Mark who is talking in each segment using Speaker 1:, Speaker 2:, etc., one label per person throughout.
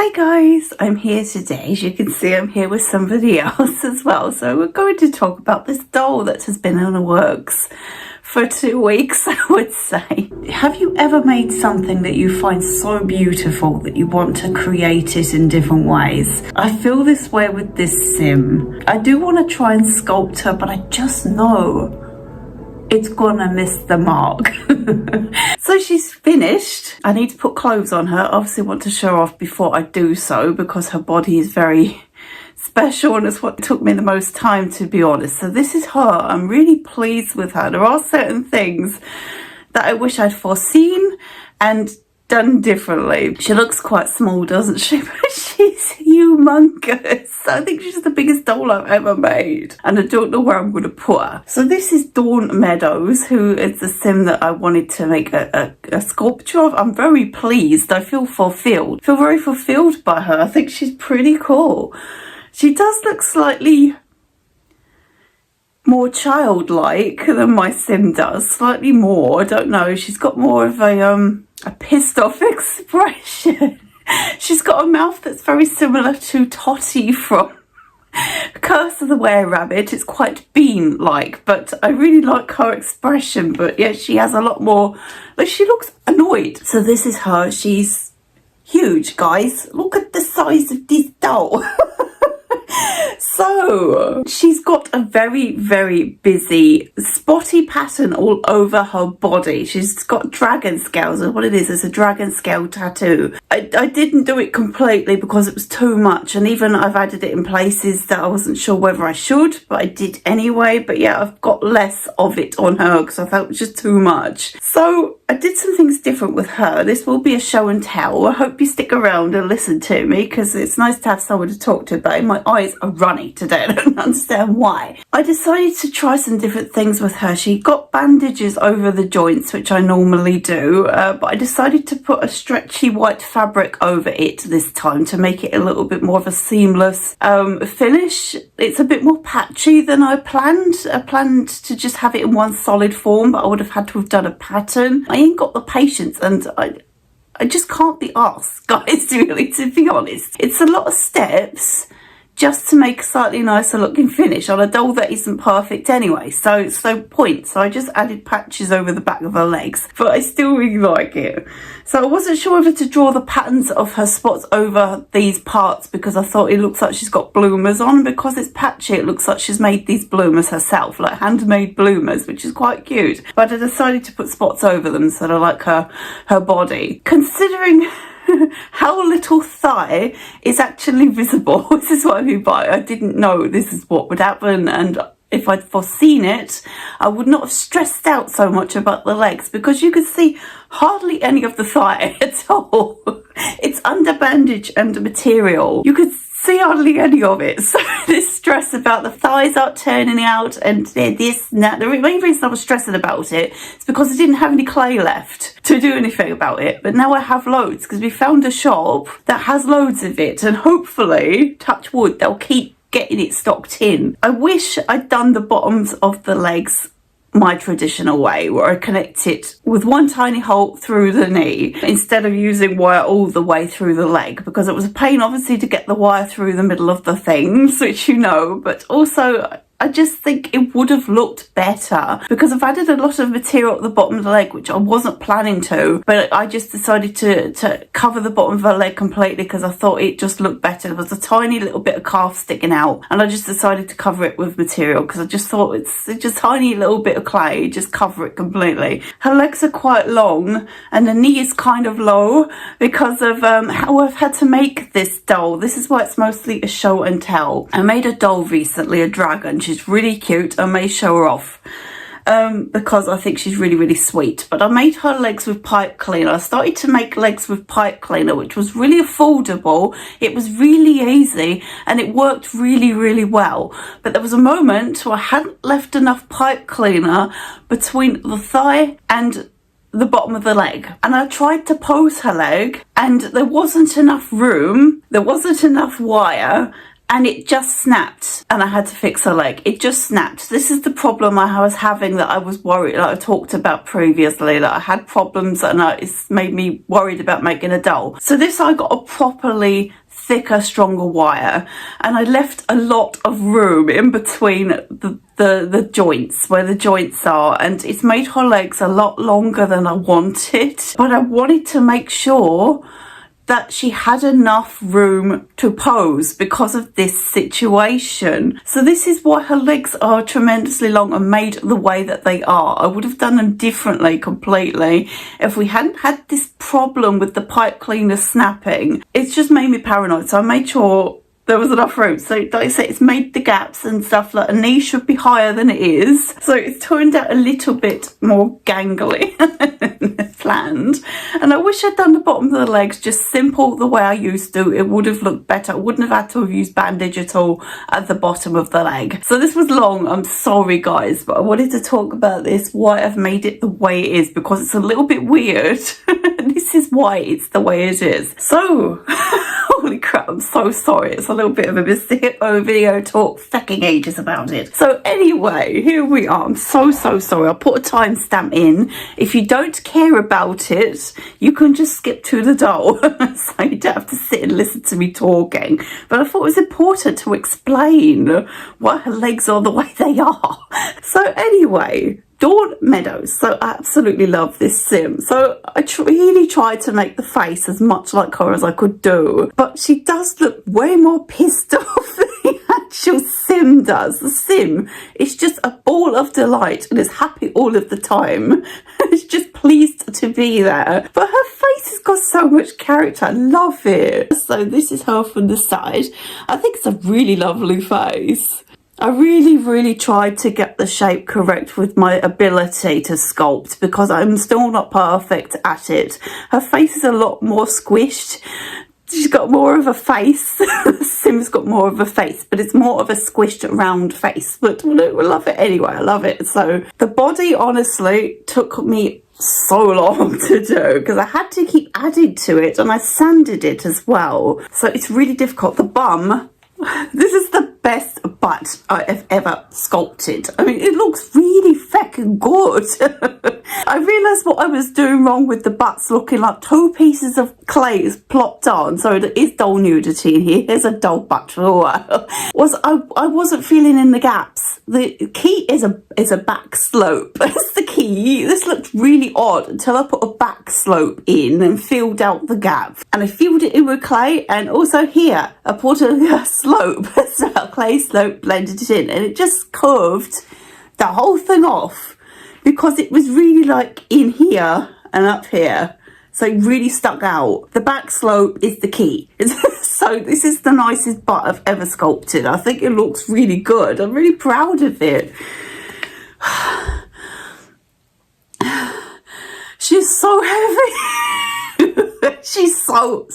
Speaker 1: Hi guys, I'm here today. As you can see, I'm here with somebody else as well. So we're going to talk about this doll that has been in the works for 2 weeks, I would say. Have you ever made something that you find so beautiful that you want to create it in different ways? I feel this way with this sim. I do want to try and sculpt her, but I just know it's gonna miss the mark. So she's finished. I need to put clothes on her. Obviously want to show off before I do so because her body is very special and it's what took me the most time, to be honest. So this is her. I'm really pleased with her. There are certain things that I wish I'd foreseen and done differently. She looks quite small, doesn't she? But she's humongous. I think she's the biggest doll I've ever made, and I don't know where I'm going to put her. So this is Dawn Meadows, who is the sim that I wanted to make a sculpture of. I'm very pleased. I feel fulfilled. I feel very fulfilled by her. I think she's pretty cool. She does look slightly more childlike than my sim does, slightly more. I don't know. She's got more of a pissed off expression. She's got a mouth that's very similar to Totty from Curse of the Were-Rabbit. It's quite bean-like, but I really like her expression. But yeah, she has a lot more, like, she looks annoyed. So this is her. She's huge, guys. Look at the size of this doll. So she's got a very, very busy spotty pattern all over her body. She's got dragon scales. What it is a dragon scale tattoo. I didn't do it completely because it was too much, and even I've added it in places that I wasn't sure whether I should, but I did anyway. But yeah, I've got less of it on her because I felt it was just too much. So I did some things different with her. This will be a show and tell. I hope you stick around and listen to me because it's nice to have someone to talk to, but my eyes are runny today. I don't understand why. I decided to try some different things with her. She got bandages over the joints, which I normally do, but I decided to put a stretchy white fabric over it this time to make it a little bit more of a seamless finish. It's a bit more patchy than I planned. I planned to just have it in one solid form, but I would have had to have done a pattern. I ain't got the patience, and I just can't be asked, guys, really, to be honest. It's a lot of steps just to make a slightly nicer looking finish on a doll that isn't perfect anyway. So I just added patches over the back of her legs, but I still really like it. So I wasn't sure whether to draw the patterns of her spots over these parts because I thought it looks like she's got bloomers on. Because it's patchy, it looks like she's made these bloomers herself, like handmade bloomers, which is quite cute. But I decided to put spots over them so they're like her body. Considering how little thigh is actually visible. This is what I mean by I didn't know this is what would happen, and if I'd foreseen it, I would not have stressed out so much about the legs because you could see hardly any of the thigh at all. It's under bandage and material. You could see hardly any of it. So this stress about the thighs aren't turning out and they're this and that. The main reason I was stressing about it is because I didn't have any clay left to do anything about it. But now I have loads because we found a shop that has loads of it, and hopefully, touch wood, they'll keep getting it stocked in. I wish I'd done the bottoms of the legs my traditional way, where I connect it with one tiny hole through the knee instead of using wire all the way through the leg, because it was a pain obviously to get the wire through the middle of the things, which you know, but also I just think it would have looked better because I've added a lot of material at the bottom of the leg, which I wasn't planning to, but I just decided to cover the bottom of the leg completely because I thought it just looked better. There was a tiny little bit of calf sticking out, and I just decided to cover it with material because I just thought it's just a tiny little bit of clay, just cover it completely. Her legs are quite long and the knee is kind of low because of how I've had to make this doll. This is why it's mostly a show and tell. I made a doll recently, a dragon. She's really cute. I may show her off because I think she's really, really sweet. But I made her legs with pipe cleaner. I started to make legs with pipe cleaner, which was really affordable. It was really easy and it worked really, really well. But there was a moment where I hadn't left enough pipe cleaner between the thigh and the bottom of the leg, and I tried to pose her leg and there wasn't enough room, there wasn't enough wire, and it just snapped, and I had to fix her leg. It just snapped. This is the problem I was having, that I was worried, like I talked about previously, that I had problems, and it's made me worried about making a doll. So this, I got a properly thicker, stronger wire, and I left a lot of room in between the joints, where the joints are, and it's made her legs a lot longer than I wanted, but I wanted to make sure that she had enough room to pose because of this situation. So this is why her legs are tremendously long and made the way that they are. I would have done them differently completely if we hadn't had this problem with the pipe cleaner snapping. It's just made me paranoid, so I made sure there was enough room. So like I said, it's made the gaps and stuff, like a knee should be higher than it is, so it's turned out a little bit more gangly than planned. And I wish I'd done the bottom of the legs just simple the way I used to. It would have looked better. I wouldn't have had to have used bandage at all at the bottom of the leg. So this was long, I'm sorry guys, but I wanted to talk about this, why I've made it the way it is, because it's a little bit weird. This is why it's the way it is. So holy crap, I'm so sorry. It's a little bit of a Mr. video talk, fucking ages about it. So anyway, here we are. I'm so sorry. I'll put a timestamp in. If you don't care about it, you can just skip to the doll. So you don't have to sit and listen to me talking. But I thought it was important to explain why her legs are the way they are. So anyway, Dawn Meadows. So I absolutely love this sim. So I really tried to make the face as much like her as I could do, but she does look way more pissed off than the actual sim does. The sim is just a ball of delight and is happy all of the time. It's just pleased to be there. But her face has got so much character. I love it. So this is her from the side. I think it's a really lovely face. I really tried to get the shape correct with my ability to sculpt, because I'm still not perfect at it. Her face is a lot more squished. She's got more of a face. Sim's got more of a face, but it's more of a squished round face. But we love it anyway. I love it. So the body honestly took me so long to do, because I had to keep adding to it, and I sanded it as well. So it's really difficult. The bum, this is the best butt I have ever sculpted. I mean, it looks really fucking good. I realised what I was doing wrong with the butts looking like two pieces of clay plopped on. So there is doll nudity in here. Here's a doll butt for a while. I wasn't filling in the gaps. The key is a back slope. That's the key. This looked really odd until I put a back slope in and filled out the gap. And I filled it in with clay, and also here I put a slope, so a clay slope, blended it in, and it just curved the whole thing off, because it was really like in here and up here, so it really stuck out. The back slope is the key. So this is the nicest butt I've ever sculpted. I think it looks really good. I'm really proud of it. She's so heavy. She's so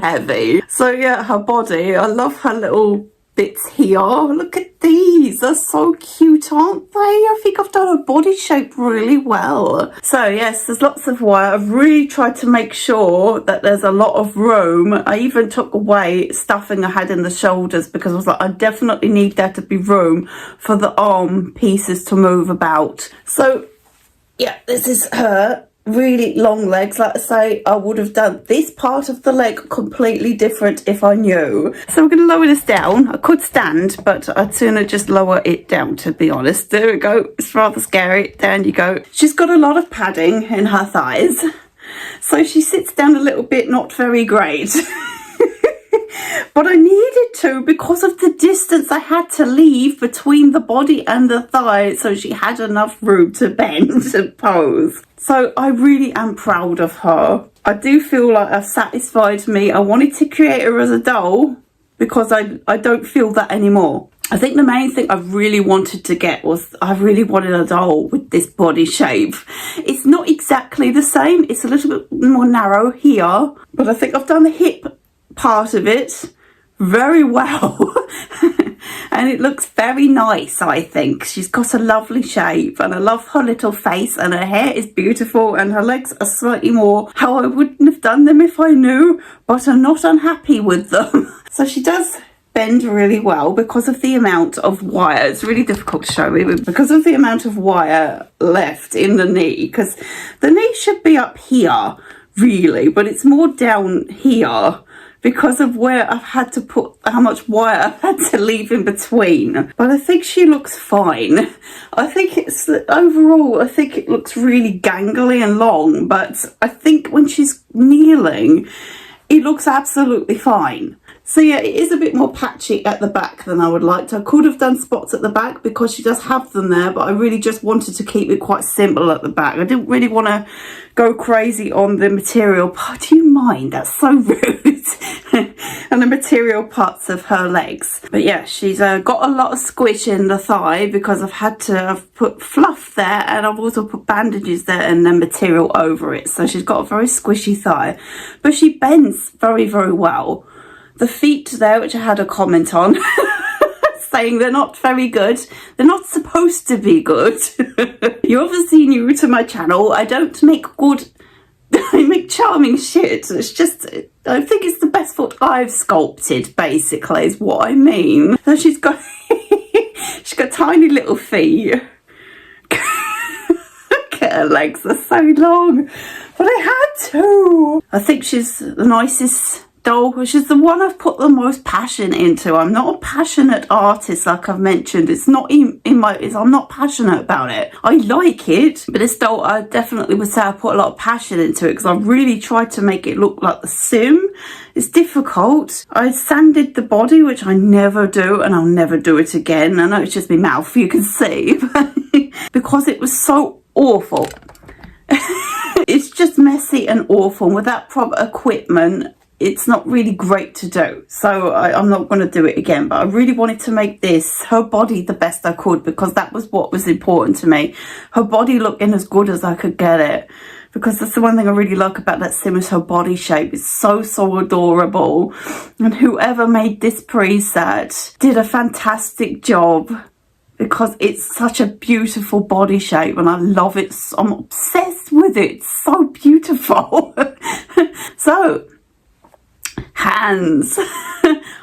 Speaker 1: heavy. So yeah, her body, I love her little bits here. Look at these, they're so cute, aren't they? I think I've done her body shape really well. So yes, there's lots of wire. I've really tried to make sure that there's a lot of room. I even took away stuffing I had in the shoulders, because I was like, I definitely need there to be room for the arm pieces to move about. So yeah, this is her. Really long legs. Like I say, I would have done this part of the leg completely different if I knew. So we're going to lower this down. I could stand, but I'd sooner just lower it down, to be honest. There we go. It's rather scary. Down you go. She's got a lot of padding in her thighs, so she sits down a little bit not very great. But I needed to, because of the distance I had to leave between the body and the thigh, so she had enough room to bend and pose. So I really am proud of her. I do feel like I've satisfied me. I wanted to create her as a doll, because I don't feel that anymore. I think the main thing I really wanted to get was, I really wanted a doll with this body shape. It's not exactly the same. It's a little bit more narrow here, but I think I've done the hip part of it very well. And it looks very nice. I think she's got a lovely shape, and I love her little face, and her hair is beautiful, and her legs are slightly more how I wouldn't have done them if I knew, but I'm not unhappy with them. So she does bend really well because of the amount of wire. It's really difficult to show me, but because of the amount of wire left in the knee, because the knee should be up here really, but it's more down here because of where I've had to put, how much wire I've had to leave in between. But I think she looks fine. I think it's, overall, I think it looks really gangly and long, but I think when she's kneeling, it looks absolutely fine. So yeah, it is a bit more patchy at the back than I would like to. I could have done spots at the back because she does have them there, but I really just wanted to keep it quite simple at the back. I didn't really want to go crazy on the material part. Do you mind? That's so rude. And the material parts of her legs. But yeah, she's got a lot of squish in the thigh because I've put fluff there, and I've also put bandages there and then material over it. So she's got a very squishy thigh, but she bends very, very well. The feet there, which I had a comment on, saying they're not very good. They're not supposed to be good. You're obviously new to my channel. I don't make good, I make charming shit. It's just, I think it's the best foot I've sculpted, basically, is what I mean. So she's got, she's got tiny little feet. Look at her legs, are so long. But I had to. I think she's the nicest doll, which is the one I've put the most passion into. I'm not a passionate artist, like I've mentioned. It's not I'm not passionate about it. I like it, but this doll, I definitely would say I put a lot of passion into it because I really tried to make it look like The Sim. It's difficult. I sanded the body, which I never do, and I'll never do it again. I know it's just my mouth, you can see, because it was so awful. It's just messy and awful. Without proper equipment, it's not really great to do. So I'm not going to do it again, but I really wanted to make this, her body, the best I could, because that was what was important to me. Her body looking as good as I could get it, because that's the one thing I really like about that sim, is her body shape. It's so, so adorable. And whoever made this preset did a fantastic job, because it's such a beautiful body shape and I love it. I'm obsessed with it. It's so beautiful. So, hands.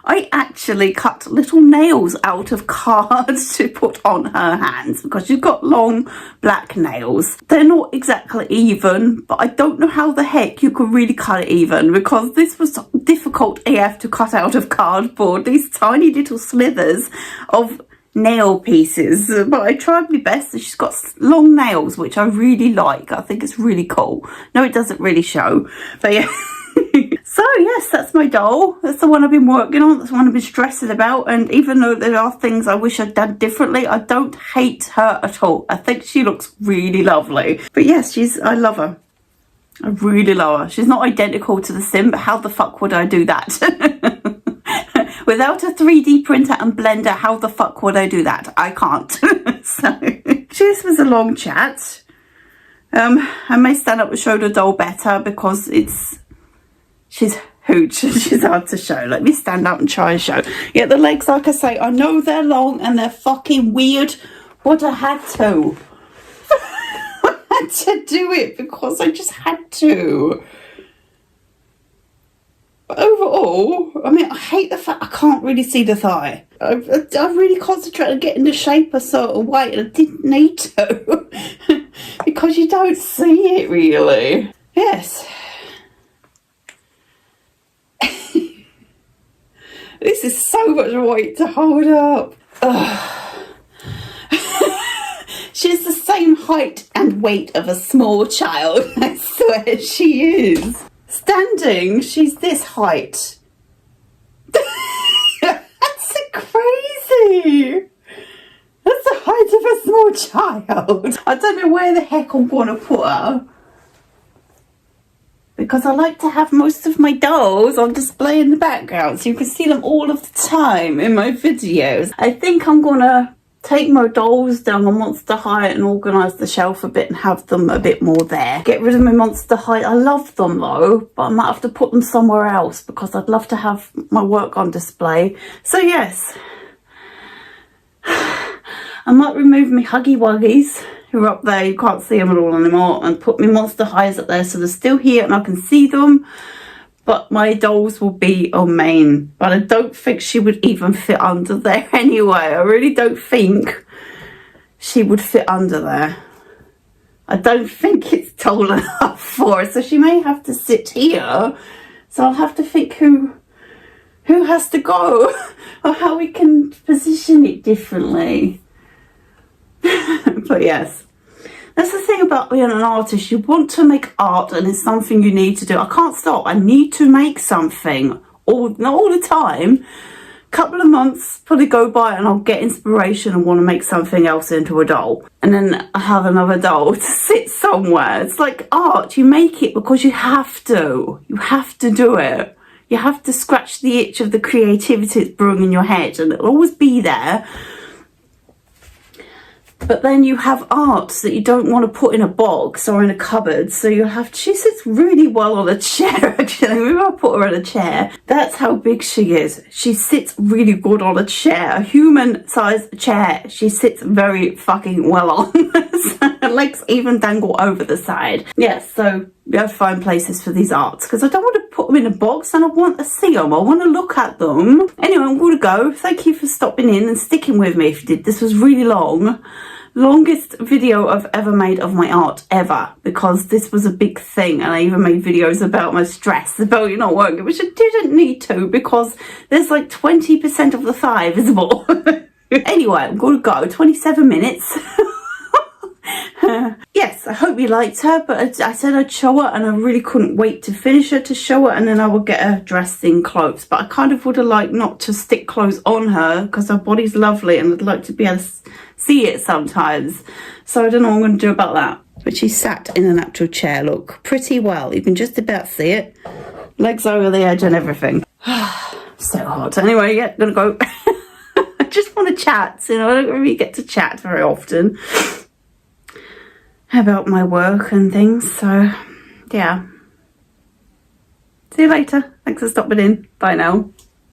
Speaker 1: I actually cut little nails out of cards to put on her hands because she's got long black nails. They're not exactly even, but I don't know how the heck you could really cut it even, because this was difficult AF to cut out of cardboard. These tiny little slithers of nail pieces, but I tried my best. And she's got long nails, which I really like. I think it's really cool. No, it doesn't really show, but yeah. So yes, that's my doll. That's the one I've been working on. That's the one I've been stressing about. And even though there are things I wish I'd done differently, I don't hate her at all. I think she looks really lovely. But yes, I love her. I really love her. She's not identical to The Sim, but how the fuck would I do that? Without a 3D printer and blender, how the fuck would I do that? I can't. So, this was a long chat. I may stand up and show the doll better because she's huge. She's hard to show. Let me stand up and try and show. Yeah, the legs, like I say, I know they're long and they're fucking weird, but I had to. I had to do it because I just had to. But overall, I mean, I hate the fact I can't really see the thigh. I really concentrated on getting the shape a certain way, and I didn't need to. Because you don't see it really. Yes. This is so much weight to hold up. She's the same height and weight of a small child. I swear she is. Standing, she's this height. That's crazy. That's the height of a small child. I don't know where the heck I'm going to put her, because I like to have most of my dolls on display in the background so you can see them all of the time in my videos. I think I'm going to take my dolls down on Monster High and organise the shelf a bit and have them a bit more there. Get rid of my Monster High. I love them though, but I might have to put them somewhere else because I'd love to have my work on display. So yes, I might remove my Huggy Wuggies who are up there, you can't see them at all anymore, and put my Monster Highs up there so they're still here and I can see them. but my dolls will be on main. But I don't think she would even fit under there anyway. I really don't think she would fit under there. I don't think it's tall enough for her, so she may have to sit here. So I'll have to think who has to go or how we can position it differently. But yes, that's the thing about being an artist. You want to make art and it's something you need to do. I can't stop. I need to make something, not all the time. Couple of months probably go by and I'll get inspiration and want to make something else into a doll, and then I have another doll to sit somewhere. It's like art. You make it because you have to do it. You have to scratch the itch of the creativity that's brewing in your head, and it'll always be there. But then you have art that you don't want to put in a box or in a cupboard, so you have to, she sits really well on a chair actually. Maybe I'll put her in a chair. That's how big she is. She sits really good on a chair, a human-sized chair. She sits very fucking well on. Her legs even dangle over the side. Yes, so we have to find places for these arts because I don't want to put them in a box and I want to see them. I want to look at them. Anyway, I'm going to go. Thank you for stopping in and sticking with me if you did. This was really long. Longest video I've ever made of my art ever, because this was a big thing, and I even made videos about my stress about it not working, which I didn't need to because there's like 20% of the thigh visible. Anyway, I'm going to go. 27 minutes. Yes, I hope you liked her, but I said I'd show her and I really couldn't wait to finish her, to show her, and then I would get her dressed in clothes. But I kind of would have liked not to stick clothes on her because her body's lovely and I'd like to be able to see it sometimes. So I don't know what I'm going to do about that. But she sat in an actual chair, look, pretty well. You can just about see it. Legs over the edge and everything. So hot. Anyway, yeah, gonna go. I just want to chat, you know, I don't really get to chat very often about my work and things, so yeah. See you later. Thanks for stopping in. Bye now.